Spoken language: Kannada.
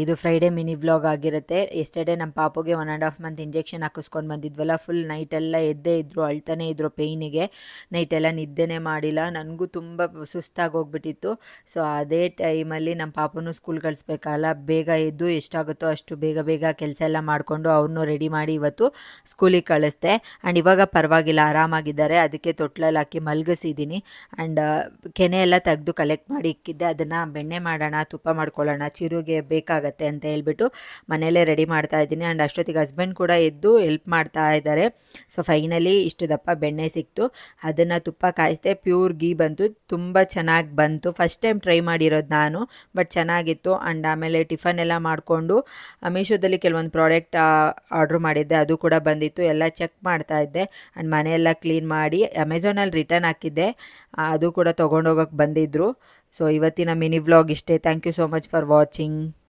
ಇದು ಫ್ರೈಡೇ ಮಿನಿ ವ್ಲಾಗ್ ಆಗಿರುತ್ತೆ. ಯೆಸ್ಟರ್ಡೇ ನಮ್ಮ ಪಾಪುಗೆ 1.5 ಮಂತ್ ಇಂಜೆಕ್ಷನ್ ಹಾಕಿಸ್ಕೊಂಡು ಬಂದಿದ್ವಲ್ಲ, ಫುಲ್ ನೈಟೆಲ್ಲ ಎದ್ದೇ ಇದ್ದರು, ಅಳ್ತಾನೆ ಇದ್ದರು ಪೇಯ್ನಿಗೆ. ನೈಟೆಲ್ಲ ನಿದ್ದೆನೇ ಮಾಡಿಲ್ಲ. ನನಗೂ ತುಂಬ ಸುಸ್ತಾಗಿ ಹೋಗ್ಬಿಟ್ಟಿತ್ತು. ಸೊ ಅದೇ ಟೈಮಲ್ಲಿ ನಮ್ಮ ಪಾಪುನು ಸ್ಕೂಲ್ ಕಳಿಸ್ಬೇಕಲ್ಲ, ಬೇಗ ಎದ್ದು ಎಷ್ಟಾಗುತ್ತೋ ಅಷ್ಟು ಬೇಗ ಬೇಗ ಕೆಲಸ ಎಲ್ಲ ಮಾಡಿಕೊಂಡು ಅವ್ರನ್ನೂ ರೆಡಿ ಮಾಡಿ ಇವತ್ತು ಸ್ಕೂಲಿಗೆ ಕಳಿಸ್ದೆ. ಆ್ಯಂಡ್ ಇವಾಗ ಪರವಾಗಿಲ್ಲ, ಆರಾಮಾಗಿದ್ದಾರೆ. ಅದಕ್ಕೆ ತೊಟ್ಲಲ್ಲಿ ಹಾಕಿ ಮಲಗಿಸಿದ್ದೀನಿ. ಆ್ಯಂಡ್ ಕೆನೆ ಎಲ್ಲ ತೆಗೆದು ಕಲೆಕ್ಟ್ ಮಾಡಿ ಇಕ್ಕಿದ್ದೆ. ಅದನ್ನು ಬೆಣ್ಣೆ ಮಾಡೋಣ, ತುಪ್ಪ ಮಾಡ್ಕೊಳ್ಳೋಣ, ಚಿರುಗೆ ಬೇಕಾಗತ್ತೆ ಅಂತ ಹೇಳ್ಬಿಟ್ಟು ಮನೆಯಲ್ಲೇ ರೆಡಿ ಮಾಡ್ತಾ ಇದ್ದೀನಿ. ಆ್ಯಂಡ್ ಅಷ್ಟೊತ್ತಿಗೆ ಹಸ್ಬೆಂಡ್ ಕೂಡ ಎದ್ದು ಹೆಲ್ಪ್ ಮಾಡ್ತಾ ಇದ್ದಾರೆ. ಸೊ ಫೈನಲಿ ಇಷ್ಟು ದಪ್ಪ ಬೆಣ್ಣೆ ಸಿಕ್ತು. ಅದನ್ನು ತುಪ್ಪ ಕಾಯಿಸ್ದೆ, ಪ್ಯೂರ್ ಗೀ ಬಂತು, ತುಂಬ ಚೆನ್ನಾಗಿ ಬಂತು. ಫಸ್ಟ್ ಟೈಮ್ ಟ್ರೈ ಮಾಡಿರೋದು ನಾನು, ಬಟ್ ಚೆನ್ನಾಗಿತ್ತು. ಆ್ಯಂಡ್ ಆಮೇಲೆ ಟಿಫನ್ ಎಲ್ಲ ಮಾಡಿಕೊಂಡು ಮೀಶೋದಲ್ಲಿ ಕೆಲವೊಂದು ಪ್ರಾಡಕ್ಟ್ ಆರ್ಡ್ರ್ ಮಾಡಿದ್ದೆ, ಅದು ಕೂಡ ಬಂದಿತ್ತು. ಎಲ್ಲ ಚೆಕ್ ಮಾಡ್ತಾ ಇದ್ದೆ. ಆ್ಯಂಡ್ ಮನೆಯೆಲ್ಲ ಕ್ಲೀನ್ ಮಾಡಿ ಅಮೆಝಾನಲ್ಲಿ ರಿಟರ್ನ್ ಹಾಕಿದ್ದೆ, ಅದು ಕೂಡ ತೊಗೊಂಡೋಗಕ್ಕೆ ಬಂದಿದ್ದರು. ಸೊ ಇವತ್ತಿನ ಮಿನಿ ವ್ಲಾಗ್ ಇಷ್ಟೇ. Thank you so much for watching.